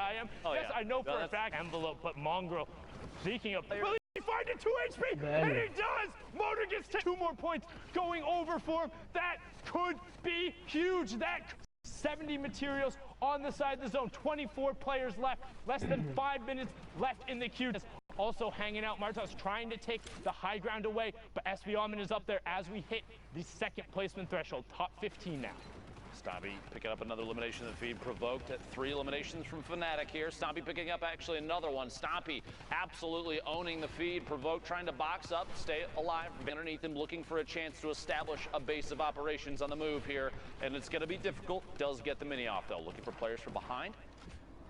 I am. Oh, yes, yeah. I know for a fact envelope, but Mongrel seeking a player. Will he find a 2 HP? And he does! Motor gets 2 more points going over for him. That could be huge. That 70 materials on the side of the zone. 24 players left. Less than 5 minutes left in the queue. Also hanging out. Marta's trying to take the high ground away, but SB Alman is up there as we hit the second placement threshold. Top 15 now. Stompy picking up another elimination in the feed, provoked at 3 eliminations from Fnatic here. Stompy picking up actually another one. Stompy absolutely owning the feed. Provoked trying to box up, stay alive underneath him, looking for a chance to establish a base of operations on the move here. And it's going to be difficult. Does get the mini off though. Looking for players from behind.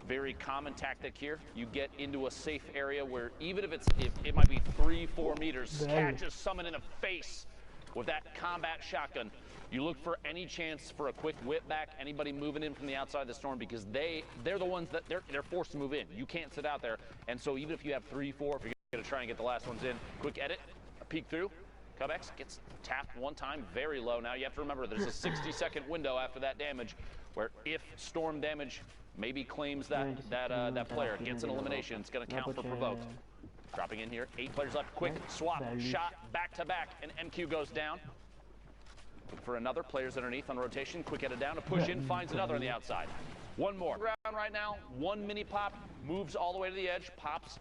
Very common tactic here. You get into a safe area where even if it might be 3-4 meters, catches someone in the face with that combat shotgun. You look for any chance for a quick whip back, anybody moving in from the outside of the storm, because they're the ones that they're forced to move in. You can't sit out there. And so even if you have 3-4, if you're going to try and get the last ones in, quick edit, a peek through. Cubex gets tapped one time, very low. Now you have to remember there's a 60-second window after that damage where if storm damage maybe claims that player gets an elimination, it's going to count for provoked. Dropping in here, 8 players left, quick swap, shot back to back, and MQ goes down. Look for another, players underneath on rotation, quick edit down, a push in, finds another on the outside. One more. Round right now, 1 mini pop, moves all the way to the edge, pops.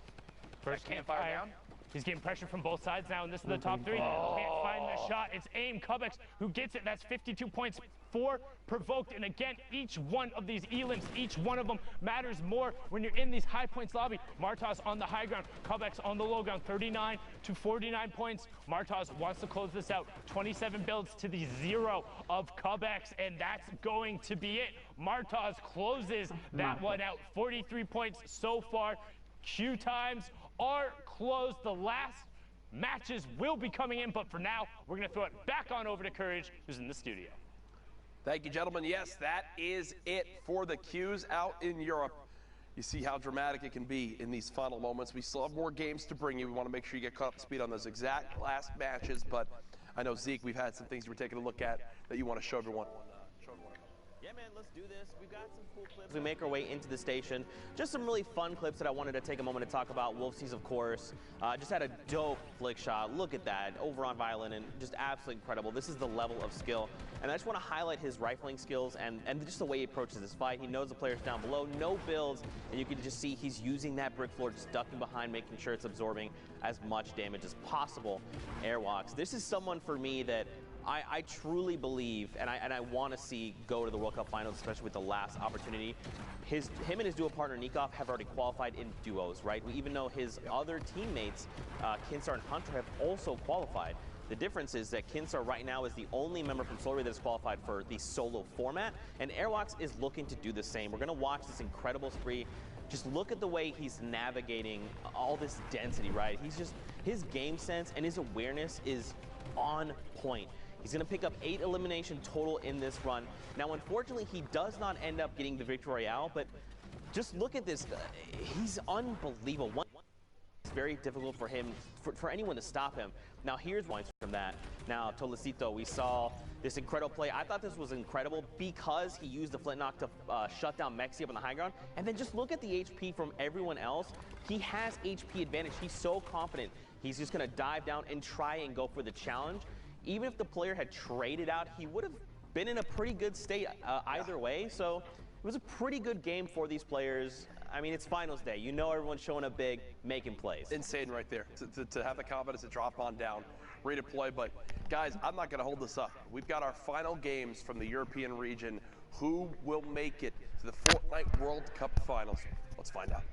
First campfire down. He's getting pressure from both sides now, and this is the top 3. Can't find the shot. It's aim. Cubex who gets it. That's 52 points for provoked. And again, each one of these elims, each one of them matters more when you're in these high points lobby. Martas on the high ground, Cubex on the low ground, 39 to 49 points. Martas wants to close this out. 27 builds to the 0 of Cubex, and that's going to be it. Martas closes that one out. 43 points so far. Queue times are closed. The last matches will be coming in, but for now, we're going to throw it back on over to Courage, who's in the studio. Thank you, gentlemen. Yes, that is it for the queues out in Europe. You see how dramatic it can be in these final moments. We still have more games to bring you. We want to make sure you get caught up to speed on those exact last matches, but I know, Zeke, we've had some things we're taking a look at that you want to show everyone. Yeah, man, let's do this. We've got some cool clips. We make our way into the station. Just some really fun clips that I wanted to take a moment to talk about. Wolfseas, of course, just had a dope flick shot. Look at that, over on Violin, and just absolutely incredible. This is the level of skill. And I just want to highlight his rifling skills and just the way he approaches this fight. He knows the players down below, no builds, and you can just see he's using that brick floor, just ducking behind, making sure it's absorbing as much damage as possible. Airwalks. This is someone for me that I truly believe, and I want to see go to the World Cup Finals, especially with the last opportunity. Him and his duo partner Nikov have already qualified in duos, right? We even know his other teammates, Kinsar and Hunter, have also qualified. The difference is that Kinsar right now is the only member from Solary that is qualified for the solo format, and Airwalks is looking to do the same. We're going to watch this incredible spree. Just look at the way he's navigating all this density, right? His game sense and his awareness is on point. He's going to pick up 8 elimination total in this run. Now, unfortunately, he does not end up getting the Victory Royale, but just look at this. He's unbelievable. It's very difficult for him, for anyone to stop him. Now, here's points from that. Now, Tolecito, we saw this incredible play. I thought this was incredible because he used the flint knock to shut down Mexi up on the high ground. And then just look at the HP from everyone else. He has HP advantage. He's so confident. He's just going to dive down and try and go for the challenge. Even if the player had traded out, he would have been in a pretty good state either way. So it was a pretty good game for these players. I mean, it's finals day. You know everyone's showing up big, making plays. Insane right there. To have the confidence to drop on down, redeploy. But guys, I'm not going to hold this up. We've got our final games from the European region. Who will make it to the Fortnite World Cup Finals? Let's find out.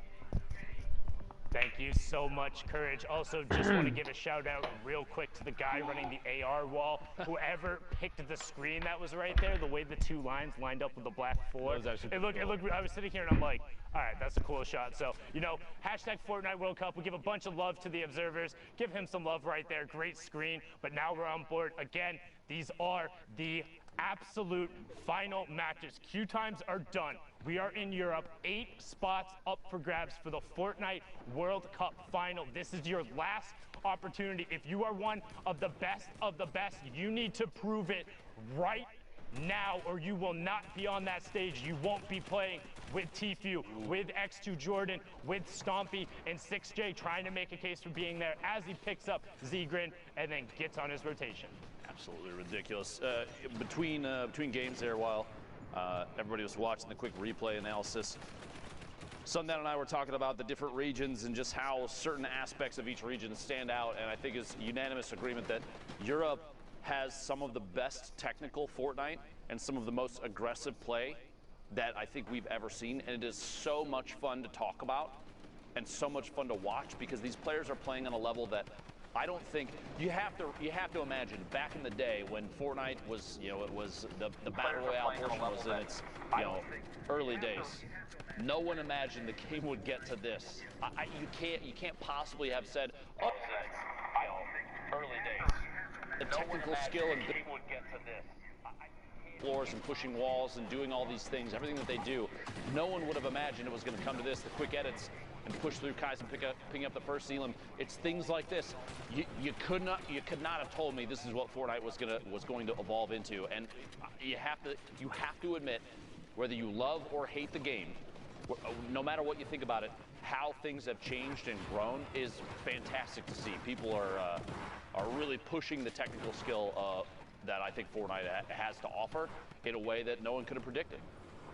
Thank you so much, Courage. Also, just want to give a shout out real quick to the guy running the AR wall. Whoever picked the screen that was right there, the way the 2 lines lined up with the black 4. It looked, I was sitting here and I'm like, all right, that's a cool shot. So, you know, hashtag Fortnite World Cup. We give a bunch of love to the observers. Give him some love right there. Great screen. But now we're on board. Again, these are the absolute final matches. Queue times are done. We are in Europe. 8 spots up for grabs for the Fortnite World Cup Final. This is your last opportunity. If you are one of the best, you need to prove it right now or you will not be on that stage. You won't be playing with Tfue, with X2 Jordan, with Stompy, and 6J trying to make a case for being there as he picks up Zegrin and then gets on his rotation. Absolutely ridiculous. Between games there, while everybody was watching the quick replay analysis, Sundown and I were talking about the different regions and just how certain aspects of each region stand out, and I think it's unanimous agreement that Europe has some of the best technical Fortnite and some of the most aggressive play that I think we've ever seen, and it is so much fun to talk about and so much fun to watch because these players are playing on a level that I don't think you have to imagine back in the day when Fortnite was, it was the battle royale portion was in its, early days. No one imagined the game would get to this. You can't possibly have said, oh, early days. The technical skill and game would get to this. Floors and pushing walls and doing all these things, everything that they do, no one would have imagined it was going to come to this. The quick edits and push through Kais and picking up the first Elam. It's things like this. You could not have told me this is what Fortnite was going to evolve into. And you have to admit, whether you love or hate the game, no matter what you think about it, how things have changed and grown is fantastic to see. People are really pushing the technical skill that I think Fortnite has to offer in a way that no one could have predicted.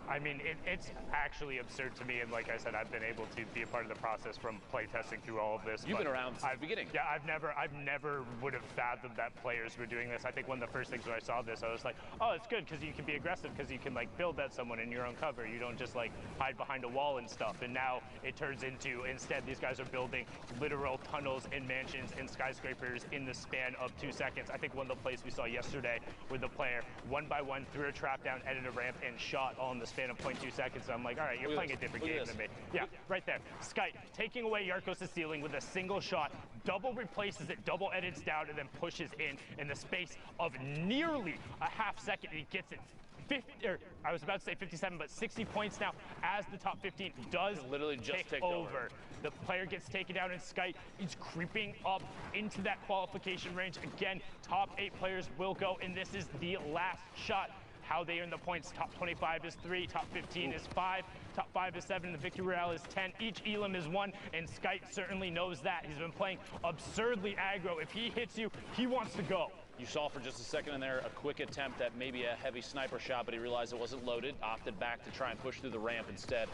I mean, it's actually absurd to me, and like I said, I've been able to be a part of the process from playtesting through all of this. You've been around since the beginning. Yeah, I've never would have fathomed that players were doing this. I think one of the first things when I saw this, I was like, oh, it's good because you can be aggressive because you can like build at someone in your own cover. You don't just like hide behind a wall and stuff. And now it turns into, instead, these guys are building literal tunnels and mansions and skyscrapers in the span of 2 seconds. I think one of the plays we saw yesterday with the player, one by one, threw a trap down, edited a ramp, and shot all in the span of 0.2 seconds. So I'm like, all right, you're playing a different game than me. Yeah, right there. Skype taking away Yarkos' ceiling with a single shot, double replaces it, double edits down, and then pushes in the space of nearly a half second. He gets it 50, or I was about to say 57, but 60 points now as the top 15 does literally just take over. The player gets taken down, and Skype is creeping up into that qualification range. Again, top 8 players will go, and this is the last shot. How they earn the points: top 25 is 3, top 15 is 5, top 5 is 7, the victory royale is 10. Each Elam is 1, and Skype certainly knows that. He's been playing absurdly aggro. If he hits you, he wants to go. You saw for just a second in there a quick attempt at maybe a heavy sniper shot, but he realized it wasn't loaded, opted back to try and push through the ramp instead.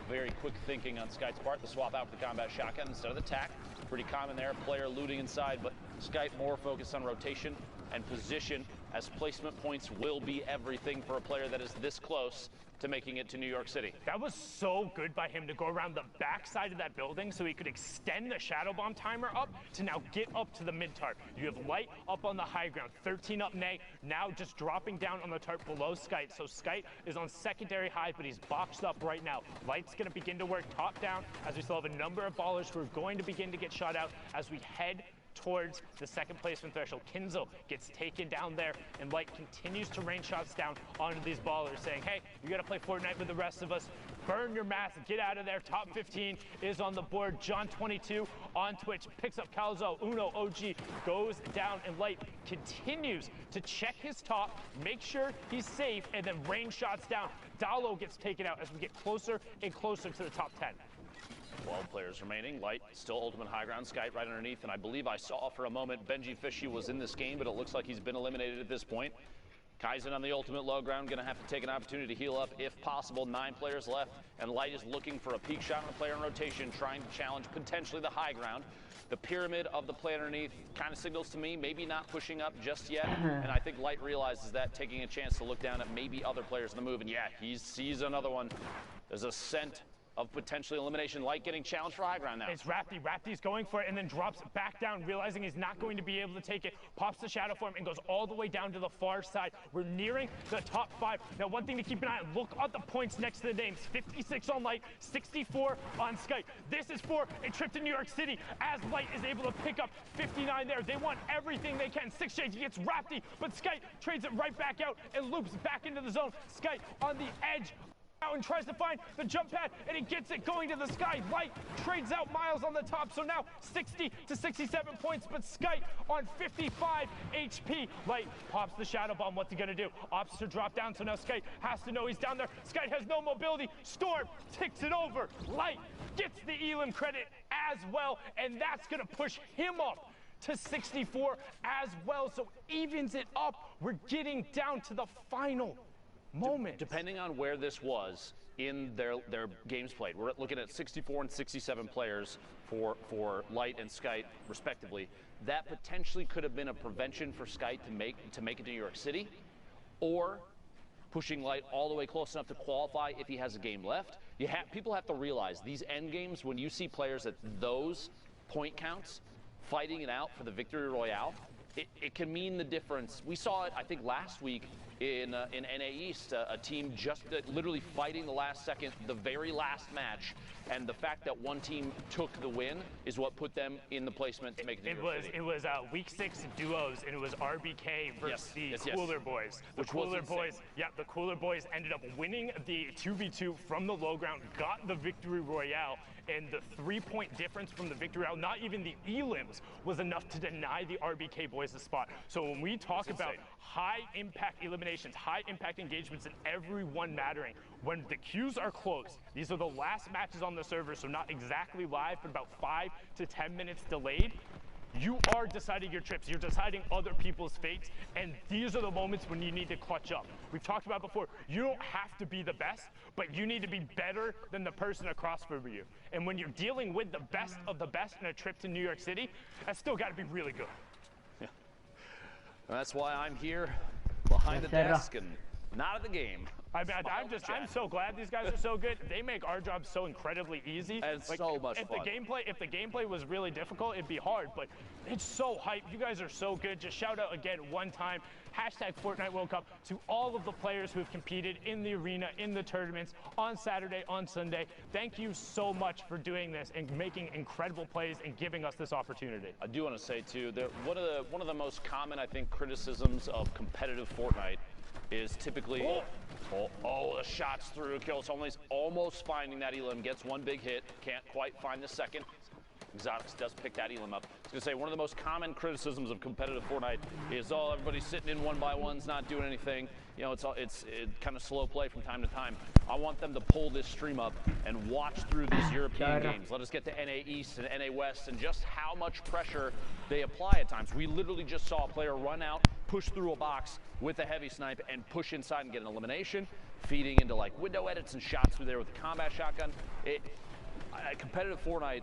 Very quick thinking on Skype's part, the swap out for the combat shotgun instead of the tac. Pretty common there, player looting inside, but Skype more focused on rotation and position, as placement points will be everything for a player that is this close to making it to New York City. That was so good by him to go around the back side of that building so he could extend the shadow bomb timer up to now get up to the mid tarp. You have Light up on the high ground, 13 up Nay, now just dropping down on the tarp below Skype. So Skype is on secondary high, but he's boxed up right now. Light's gonna begin to work top down, as we still have a number of ballers who are going to begin to get shot out as we head towards the second placement threshold. Kinzel gets taken down there, and Light continues to rain shots down onto these ballers, saying, hey, you gotta play Fortnite with the rest of us. Burn your mask, get out of there. Top 15 is on the board. John22 on Twitch picks up Calzo. Uno OG goes down, and Light continues to check his top, make sure he's safe, and then rain shots down. Dalo gets taken out as we get closer and closer to the top 10. 12 players remaining. Light still ultimate high ground. Skype right underneath, and I believe I saw for a moment Benji Fishy was in this game, but it looks like he's been eliminated at this point. Kaizen on the ultimate low ground, gonna have to take an opportunity to heal up if possible. 9 players left, and Light is looking for a peak shot on a player in rotation, trying to challenge potentially the high ground. The pyramid of the play underneath kind of signals to me maybe not pushing up just yet, and I think Light realizes that, taking a chance to look down at maybe other players in the move, and yeah, he sees another one. There's a scent of potentially elimination. Light getting challenged for high ground now. It's Rapti. Rapti's going for it and then drops back down, realizing he's not going to be able to take it. Pops the shadow form and goes all the way down to the far side. We're nearing the top 5. Now, one thing to keep an eye on, look at the points next to the names. 56 on Light, 64 on Skype. This is for a trip to New York City, as Light is able to pick up 59 there. They want everything they can. 6J gets Rapti, but Skype trades it right back out and loops back into the zone. Skype on the edge out and tries to find the jump pad, and he gets it going to the Sky. Light trades out Miles on the top, so now 60 to 67 points, but Sky on 55 HP. Light pops the Shadow Bomb. What's he gonna do? Opts to drop down, so now Sky has to know he's down there. Sky has no mobility. Storm ticks it over. Light gets the Elim credit as well, and that's gonna push him up to 64 as well, so evens it up. We're getting down to the final moment. Depending on where this was in their games played, we're looking at 64 and 67 players for Light and Skite respectively. That potentially could have been a prevention for Skite to make it to New York City, or pushing Light all the way close enough to qualify if he has a game left. People have to realize these end games, when you see players at those point counts fighting it out for the victory royale, it can mean the difference. We saw it, I think, last week in NA East, a team just literally fighting the last second, the very last match, and the fact that one team took the win is what put them in the placement to make it. It was week 6 duos, and it was RBK versus the Cooler Boys. The Cooler Boys ended up winning the 2v2 from the low ground, got the victory royale, and the 3-point difference from the victory royale, not even the Elims, was enough to deny the RBK boys the spot. So when we talk about high impact eliminations, high impact engagements, and everyone mattering, when the queues are closed, these are the last matches on the server, so not exactly live, but about 5 to 10 minutes delayed. You are deciding your trips, you're deciding other people's fates, and these are the moments when you need to clutch up. We've talked about before, you don't have to be the best, but you need to be better than the person across from you. And when you're dealing with the best of the best in a trip to New York City, that's still got to be really good. Yeah. That's why I'm here behind the desk and not at the game. I'm so glad these guys are so good. They make our job so incredibly easy. And so much fun. If the gameplay was really difficult, it'd be hard, but it's so hype. You guys are so good. Just shout out again one time, #Fortnite World Cup, to all of the players who have competed in the arena, in the tournaments, on Saturday, on Sunday. Thank you so much for doing this and making incredible plays and giving us this opportunity. I do want to say too that one of the most common, I think, criticisms of competitive Fortnite is typically the shots through, kills only, almost finding that Elim, gets one big hit, can't quite find the second. Exotics does pick that Elim up. I was going to say, one of the most common criticisms of competitive Fortnite is, everybody's sitting in 1x1s, not doing anything. You know, it's kind of slow play from time to time. I want them to pull this stream up and watch through these European games. Let us get to NA East and NA West and just how much pressure they apply at times. We literally just saw a player run out, push through a box with a heavy snipe and push inside and get an elimination, feeding into like window edits and shots through there with the combat shotgun. Competitive Fortnite,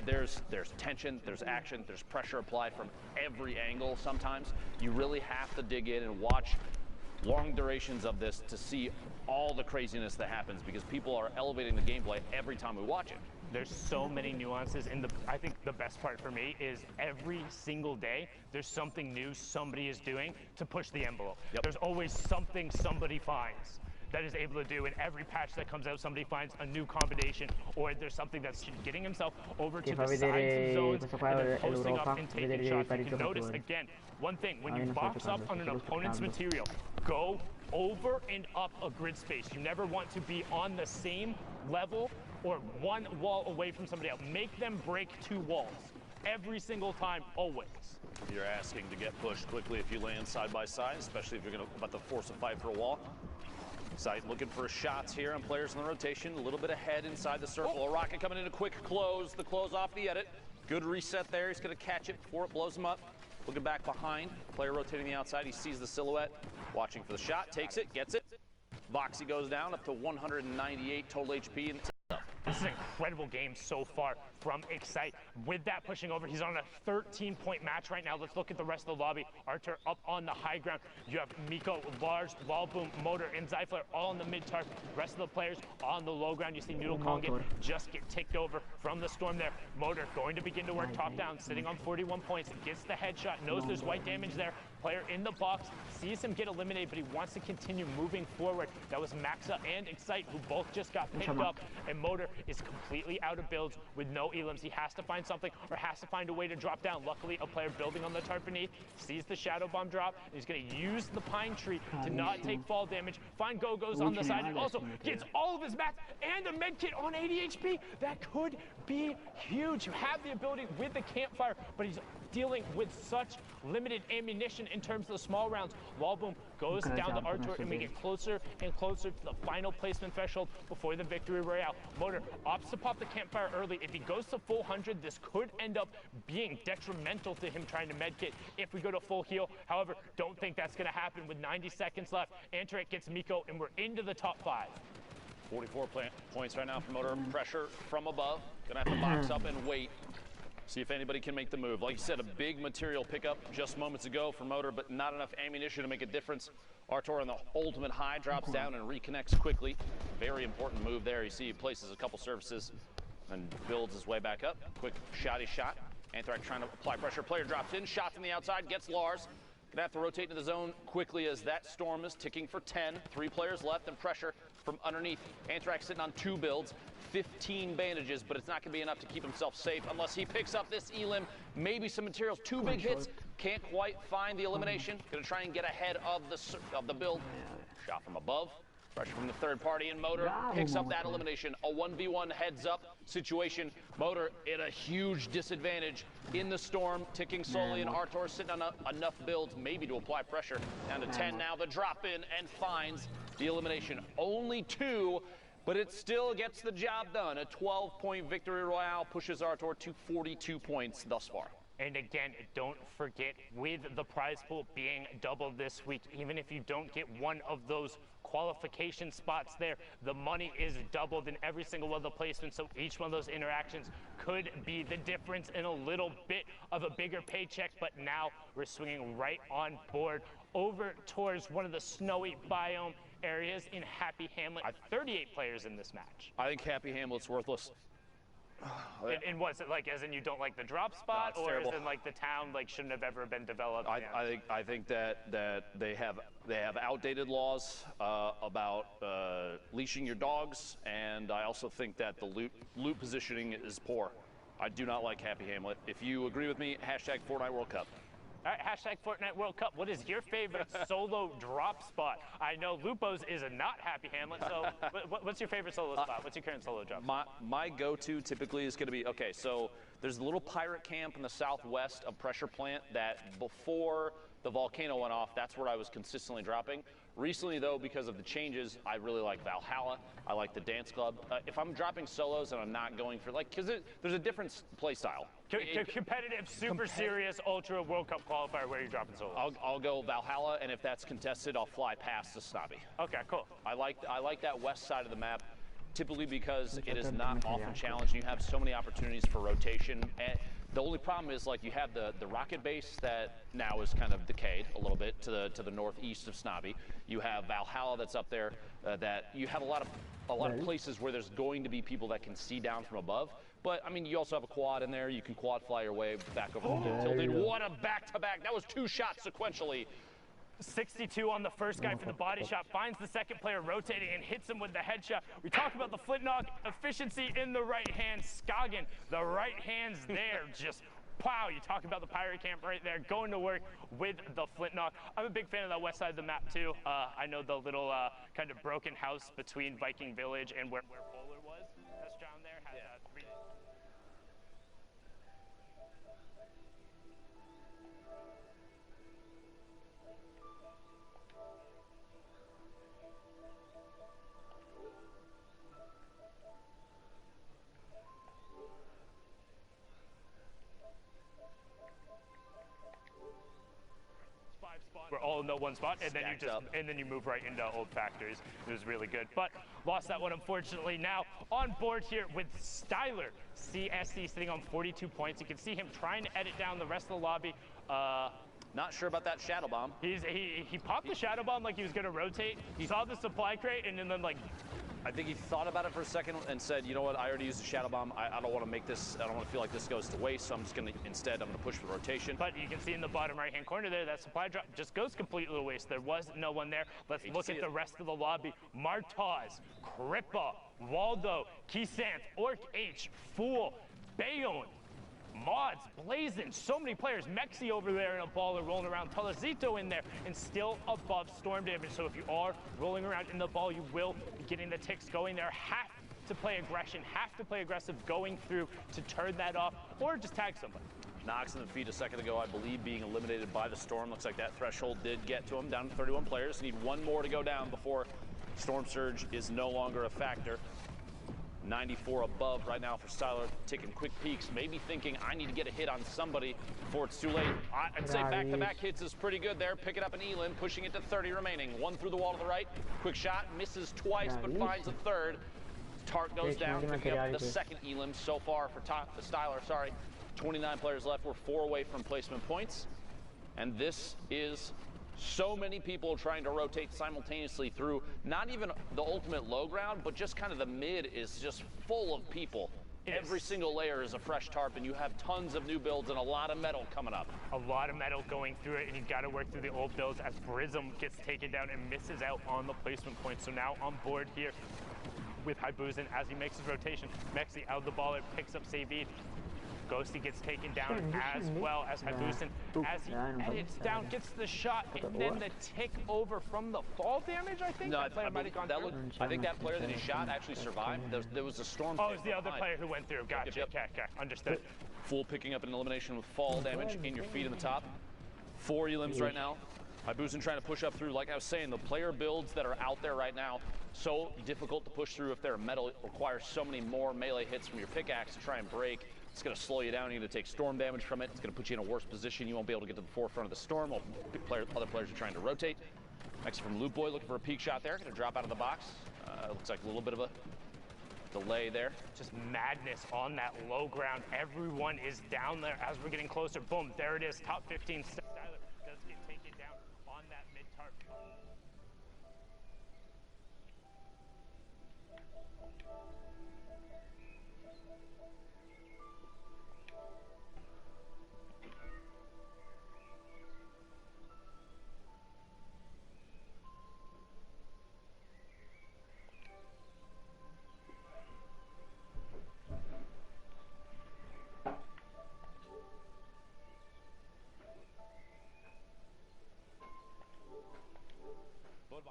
there's tension, there's action, there's pressure applied from every angle sometimes. You really have to dig in and watch long durations of this to see all the craziness that happens, because people are elevating the gameplay every time we watch it. There's so many nuances, and I think the best part for me is every single day there's something new somebody is doing to push the envelope. Yep. There's always something somebody finds that is able to do. In every patch that comes out, somebody finds a new combination, or there's something that's getting himself over to the sides of zones and then posting up and taking shots. You can notice, again, one thing, when you box up on an opponent's material, go over and up a grid space. You never want to be on the same level or one wall away from somebody else. Make them break 2 walls every single time, always. You're asking to get pushed quickly if you land side by side, especially if you're about to force a fight for a wall. Sight looking for shots here on players in the rotation, a little bit ahead inside the circle. A rocket coming in a quick close, the close off the edit. Good reset there, he's gonna catch it before it blows him up. Looking back behind, player rotating the outside, he sees the silhouette, watching for the shot, takes it, gets it. Voxy goes down up to 198 total HP. This is an incredible game so far from Excite. With that pushing over, he's on a 13-point match right now. Let's look at the rest of the lobby. Artur up on the high ground. You have Miko, Lars, Wallboom, Motor, and Zyfler all in the mid-tarp. Rest of the players on the low ground. You see Noodle Kong just get ticked over from the storm there. Motor going to begin to work top down, sitting on 41 points. Gets the headshot, knows there's white damage there. player in the box, sees him get eliminated, but he wants to continue moving forward. That was Maxa and Excite, who both just got picked up, and Motor is completely out of builds with no elims. He has to find something or has to find a way to drop down. Luckily, a player building on the tarp beneath sees the Shadow Bomb drop, and he's going to use the Pine Tree to not take fall damage, find Go-Go's on the side, and also gets all of his mats and a med kit on 80 HP. That could be huge. You have the ability with the campfire, but he's dealing with such limited ammunition in terms of the small rounds. Wallboom goes down to Artur, and we get closer and closer to the final placement threshold before the victory royale. Motor opts to pop the campfire early. If he goes to full 100, this could end up being detrimental to him trying to medkit if we go to full heal. However, don't think that's going to happen with 90 seconds left. Antaret gets Miko, and we're into the top 5. 44 points right now for Motor. Pressure from above. Gonna have to box up and wait. See if anybody can make the move. Like you said, a big material pickup just moments ago for Motor, but not enough ammunition to make a difference. Artur on the ultimate high drops down and reconnects quickly. Very important move there. You see he places a couple surfaces and builds his way back up. Quick shotty shot. Anthrax trying to apply pressure. Player drops in, shots on the outside, gets Lars. Gonna have to rotate into the zone quickly as that storm is ticking for 10. 3 players left and pressure from underneath. Anthrax sitting on 2 builds, 15 bandages, but it's not gonna be enough to keep himself safe unless he picks up this elim. Maybe some materials, 2 big hits, can't quite find the elimination. Gonna try and get ahead of the build. Shot from above. Pressure from the third party, and Motor picks up that elimination. A 1v1 heads-up situation. Motor at a huge disadvantage in the storm, ticking slowly, and Artur sitting on enough builds maybe to apply pressure. Down to 10 now, the drop in, and finds the elimination. Only 2, but it still gets the job done. A 12-point victory royale pushes Artur to 42 points thus far. And again, don't forget, with the prize pool being doubled this week, even if you don't get one of those qualification spots there, the money is doubled in every single one of the placements, so each one of those interactions could be the difference in a little bit of a bigger paycheck. But now we're swinging right on board over towards one of the snowy biome areas in Happy Hamlet. 38 players in this match. I think Happy Hamlet's worthless. And what's it like? As in you don't like the drop spot, or terrible. as in like the town like shouldn't have ever been developed? I think that they have outdated laws about leashing your dogs, and I also think that the loot positioning is poor. I do not like Happy Hamlet. If you agree with me, hashtag Fortnite World Cup. All right, hashtag Fortnite World Cup. What is your favorite solo drop spot? I know Lupo's is a not Happy Hamlet, so what's your favorite solo spot? What's your current solo drop spot? My go-to typically is going to be, okay, so there's a little pirate camp in the southwest of Pressure Plant that before the volcano went off, that's where I was consistently dropping. Recently, though, because of the changes, I really like Valhalla. I like the dance club. If I'm dropping solos and I'm not going for, like, because there's a different play style. Competitive, super serious, ultra World Cup qualifier, where are you dropping solos? I'll go Valhalla, and if that's contested, I'll fly past the Snobby. Okay, cool. I like that west side of the map, typically because it is not often challenged. You have so many opportunities for rotation. And the only problem is, like, you have the rocket base that now is kind of decayed a little bit to the northeast of Snobby. You have Valhalla that's up there. That you have a lot of places where there's going to be people that can see down from above. But I mean, you also have a quad in there. You can quad fly your way back over the tilted. What a back-to-back! That was 2 shots sequentially. 62 on the first guy for the body shot, finds the second player rotating and hits him with the headshot. We talked about the flintlock efficiency in the right hand. Scoggin, the right hand's there, just wow. You talk about the pirate camp right there, going to work with the flintlock. I'm a big fan of that west side of the map too. I know the little kind of broken house between Viking Village and where Polar was. That's down there. Has 3. We're all in the one spot, and then you move right into old factories. It was really good, but lost that one unfortunately. Now on board here with Styler, CSC sitting on 42 points. You can see him trying to edit down the rest of the lobby. Not sure about that shadow bomb. He popped the shadow bomb like he was going to rotate. He saw the supply crate and then like I think he thought about it for a second and said, you know what, I already used a Shadow Bomb. I don't want to make this, I don't want to feel like this goes to waste, so I'm just going to, instead, I'm going to push for rotation. But you can see in the bottom right-hand corner there, that supply drop just goes completely to waste. There was no one there. Let's look at the rest of the lobby. Martaz, Crippa, Waldo, Keysant, Orc H, Fool, Bayonne, Mods, Blazin, so many players. Mexi over there in a baller rolling around. Talazito in there and still above storm damage. So if you are rolling around in the ball, you will be getting the ticks going there. Have to play aggression, have to play aggressive going through to turn that off or just tag somebody. Knox in the feed a second ago, I believe, being eliminated by the Storm. Looks like that threshold did get to him, down to 31 players. Need one more to go down before Storm Surge is no longer a factor. 94 above right now for Styler, taking quick peeks, maybe thinking I need to get a hit on somebody before it's too late. I'd say back-to-back hits is pretty good there. Pick it up in Elin, pushing it to 30 remaining. One through the wall to the right. Quick shot, misses twice, but finds a third. Tart goes down, picking up the second Elim so far for Styler, sorry. 29 players left. We're 4 away from placement points. And this is so many people trying to rotate simultaneously through not even the ultimate low ground, but just kind of the mid is just full of people. Every single layer is a fresh tarp, and you have tons of new builds and a lot of metal coming up. A lot of metal going through it, and you've got to work through the old builds as Brism gets taken down and misses out on the placement point. So now on board here with Haibuzin as he makes his rotation. Mexi out of the baller, picks up Savid. Ghosty gets taken down as well as Haibuzin. As he edits down, gets the shot, and then the tick over from the fall damage, I think? No, I think that player that he shot actually survived. There was a storm. Oh, it was the other player who went through. Gotcha. Yep. Okay, understood. Fool picking up an elimination with fall damage in your feet in the top. 4 elims right now. Haibuzin trying to push up through. Like I was saying, the player builds that are out there right now, so difficult to push through if they're metal. It requires so many more melee hits from your pickaxe to try and break. It's going to slow you down. You're going to take storm damage from it. It's going to put you in a worse position. You won't be able to get to the forefront of the storm while other players are trying to rotate. Next from Loot Boy, looking for a peek shot there. Going to drop out of the box. Looks like a little bit of a delay there. Just madness on that low ground. Everyone is down there as we're getting closer. Boom, there it is. Top 15. Styler does get taken down on that mid-tarp.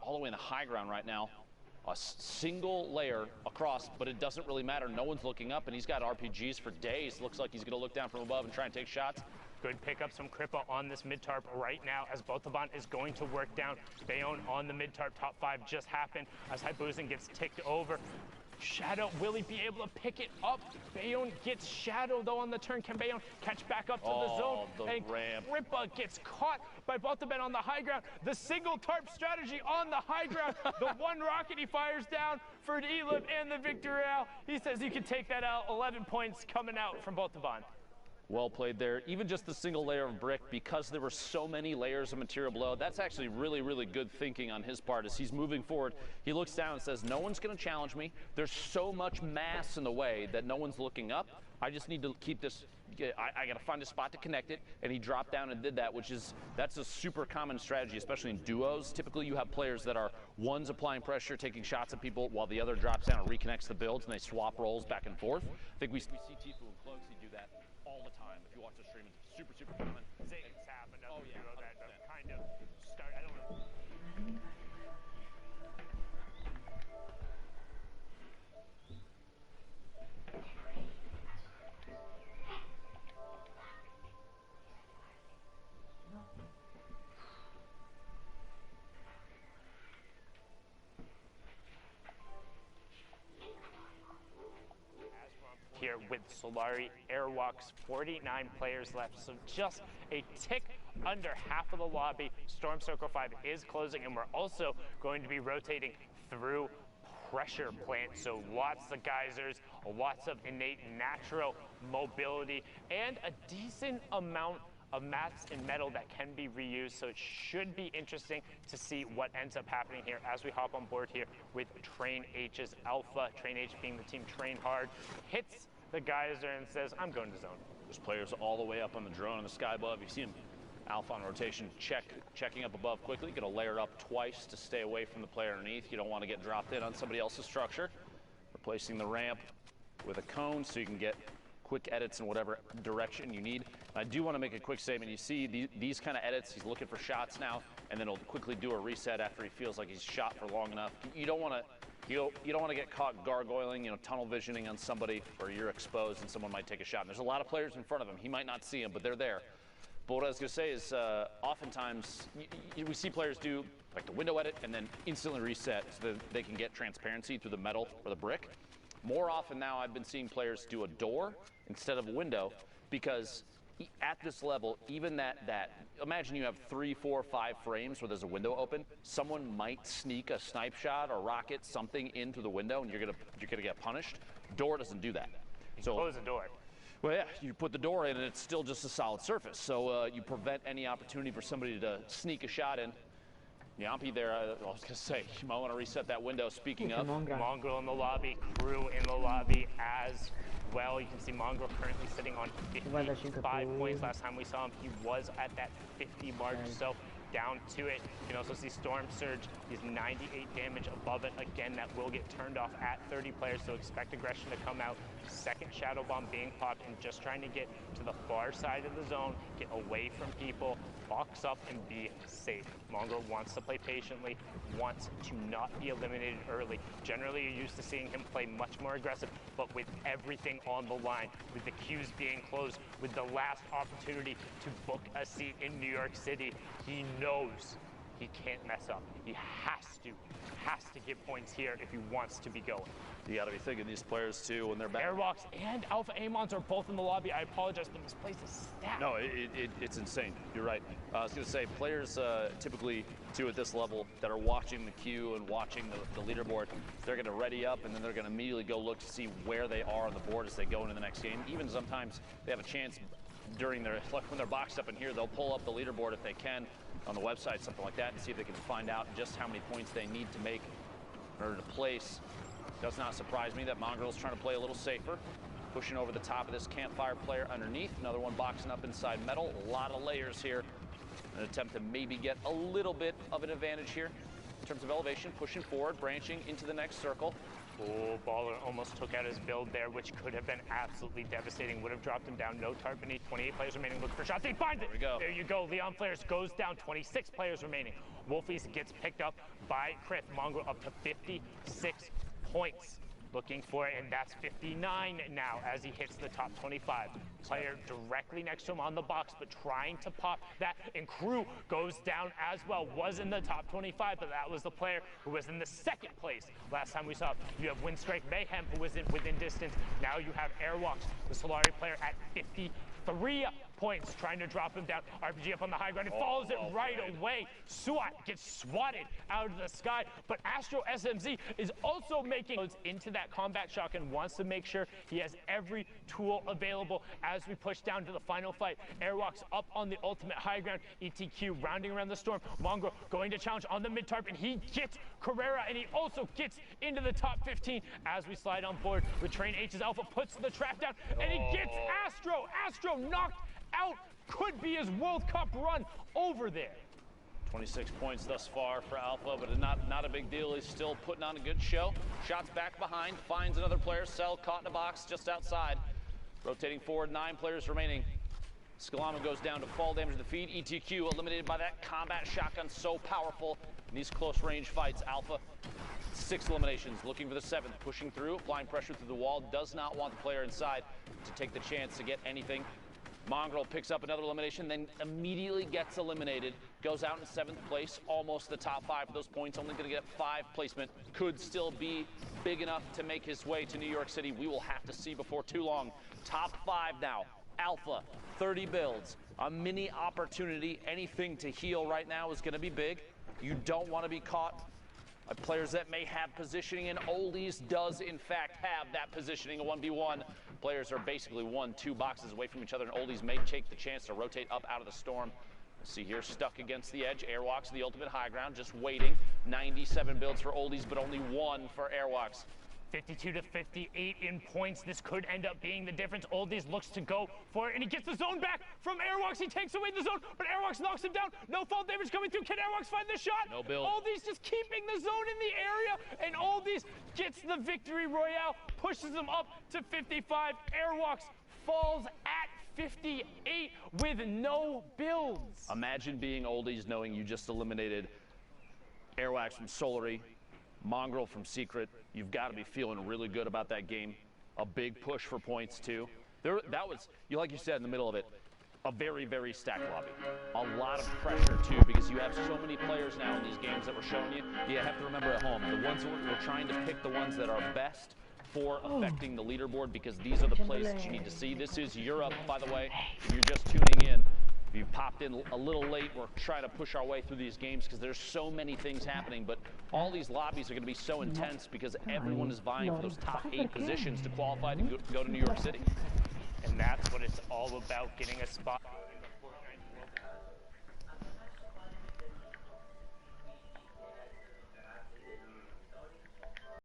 All the way in the high ground right now. A single layer across, but it doesn't really matter. No one's looking up, and he's got RPGs for days. Looks like he's going to look down from above and try and take shots. Good pickups from Crippa on this mid-tarp right now as Botaban is going to work down. Bayonne on the mid-tarp. Top 5 just happened as Haibuzin gets ticked over. Shadow, will he be able to pick it up? Bayonne gets Shadow though on the turn. Can Bayonne catch back up to the zone? And Crippa gets caught by Botaban on the high ground. The single tarp strategy on the high ground. The one rocket he fires down for an Elim and the victory out. He says you can take that out. 11 points coming out from Botaban. Well played there. Even just the single layer of brick, because there were so many layers of material below, that's actually really, really good thinking on his part as he's moving forward. He looks down and says, no one's going to challenge me. There's so much mass in the way that no one's looking up. I just need to keep this, I got to find a spot to connect it. And he dropped down and did that, that's a super common strategy, especially in duos. Typically you have players that are one's applying pressure, taking shots at people, while the other drops down and reconnects the builds, and they swap roles back and forth. I think we see Tifu and Cloaksy do that all the time. If you watch the stream, it's super, super common. Zayden's have another duo that kind of start, I don't know. Here with Solari Airwalks, 49 players left, so just a tick under half of the lobby. Storm Circle 5 is closing, and we're also going to be rotating through pressure plant, so lots of geysers, lots of innate natural mobility, and a decent amount of mats and metal that can be reused, so it should be interesting to see what ends up happening here as we hop on board here with Train H's Alpha. Train H being the team Train Hard, hits the geyser and says, I'm going to zone. There's players all the way up on the drone in the sky above. You see him, Alpha on rotation, checking up above quickly. Going to layer up twice to stay away from the player underneath. You don't want to get dropped in on somebody else's structure. Replacing the ramp with a cone so you can get quick edits in whatever direction you need. I do want to make a quick statement. You see these kind of edits, he's looking for shots now, and then he'll quickly do a reset after he feels like he's shot for long enough. You don't want to get caught gargoyling, tunnel visioning on somebody where you're exposed and someone might take a shot. And there's a lot of players in front of him. He might not see them, but they're there. But what I was going to say is oftentimes we see players do like the window edit and then instantly reset so that they can get transparency through the metal or the brick. More often now I've been seeing players do a door instead of a window because at this level, even that imagine you have 3, 4, 5 frames where there's a window open. Someone might sneak a snipe shot or rocket something in through the window and you're gonna get punished. Door doesn't do that. So close the door. Well, yeah, you put the door in and it's still just a solid surface. So you prevent any opportunity for somebody to sneak a shot in. Yampi there, I was going to say, you might want to reset that window. Speaking of, Mongrel in the lobby, Crew in the lobby as well. You can see Mongrel currently sitting on 55 points. Last time we saw him, he was at that 50 mark, so down to it. You can also see Storm Surge, he's 98 damage above it. Again, that will get turned off at 30 players, so expect aggression to come out. Second Shadow Bomb being popped and just trying to get to the far side of the zone, get away from people, box up and be safe. Mongrel wants to play patiently, wants to not be eliminated early. Generally, you're used to seeing him play much more aggressive, but with everything on the line, with the queues being closed, with the last opportunity to book a seat in New York City, he knows he can't mess up. He has to get points here if he wants to be going. You got to be thinking these players too when they're back. Airwalks and Alpha Amons are both in the lobby. I apologize, but this place is stacked. No, it's insane. You're right. I was going to say, players typically too at this level that are watching the queue and watching the leaderboard, they're going to ready up and then they're going to immediately go look to see where they are on the board as they go into the next game. Even sometimes they have a chance during their, like when they're boxed up in here, they'll pull up the leaderboard if they can on the website, something like that, and see if they can find out just how many points they need to make in order to place. Does not surprise me that Mongrel's trying to play a little safer, pushing over the top of this campfire player underneath. Another one boxing up inside metal. A lot of layers here. An attempt to maybe get a little bit of an advantage here in terms of elevation, pushing forward, branching into the next circle. Oh, Baller almost took out his build there, which could have been absolutely devastating. Would have dropped him down. No tarp beneath. 28 players remaining. Look for shots. He finds it. There we go. There you go. Leon Flares goes down. 26 players remaining. Wolfies gets picked up by Krith. Mongrel up to 56 points. Looking for it, and that's 59 now as he hits the top 25. Player directly next to him on the box, but trying to pop that, and Crew goes down as well. Was in the top 25, but that was the player who was in the second place last time we saw him. You have Windstrike Mayhem, who was within distance. Now you have Airwalks, the Solari player, at 53 points, trying to drop him down. RPG up on the high ground. He follows it right away. SWAT gets swatted out of the sky, but Astro SMZ is also making into that combat shock and wants to make sure he has every tool available as we push down to the final fight. Airwalks up on the ultimate high ground. ETQ rounding around the storm. Mongrel going to challenge on the mid-tarp, and he gets Carrera, and he also gets into the top 15 as we slide on board with Train H's Alpha, puts the trap down, and he gets Astro. Astro knocked out. Could be his World Cup run over there. 26 points thus far for Alpha, but not a big deal. He's still putting on a good show. Shots back behind, finds another player. Cell caught in a box just outside. Rotating forward, 9 players remaining. Skalama goes down to fall damage to the feed. ETQ eliminated by that combat shotgun, so powerful in these close range fights. Alpha, 6 eliminations, looking for the 7th, pushing through, applying pressure through the wall, does not want the player inside to take the chance to get anything. Mongrel picks up another elimination, then immediately gets eliminated, goes out in 7th place, almost the top 5 of those points, only going to get 5 placement, could still be big enough to make his way to New York City. We will have to see before too long. Top 5 now, Alpha, 30 builds, a mini opportunity. Anything to heal right now is going to be big. You don't want to be caught Players that may have positioning, and Oldies does in fact have that positioning. A 1v1. Players are basically 1-2 boxes away from each other, and Oldies may take the chance to rotate up out of the storm. See here, stuck against the edge. Airwalks, the ultimate high ground, just waiting. 97 builds for Oldies, but only 1 for Airwalks. 52 to 58 in points. This could end up being the difference. Oldies looks to go for it, and he gets the zone back from Airwalks. He takes away the zone, but Airwalks knocks him down. No fall damage coming through. Can Airwalks find the shot? No build. Oldies just keeping the zone in the area, and Oldies gets the victory royale, pushes him up to 55. Airwalks falls at 58 with no builds. Imagine being Oldies knowing you just eliminated Airwalks from Solary, Mongrel from Secret. You've got to be feeling really good about that game. A big push for points too. That was, like you said in the middle of it, a very, very stacked lobby. A lot of pressure too, because you have so many players now in these games that we're showing you. You have to remember at home, the ones we're trying to pick the ones that are best for affecting the leaderboard, because these are the plays that you need to see. This is Europe, by the way. If you're just tuning in, if you popped in a little late, we're trying to push our way through these games because there's so many things happening, but all these lobbies are going to be so intense because everyone is vying for those top 8 positions to qualify to go to New York City. And that's what it's all about, getting a spot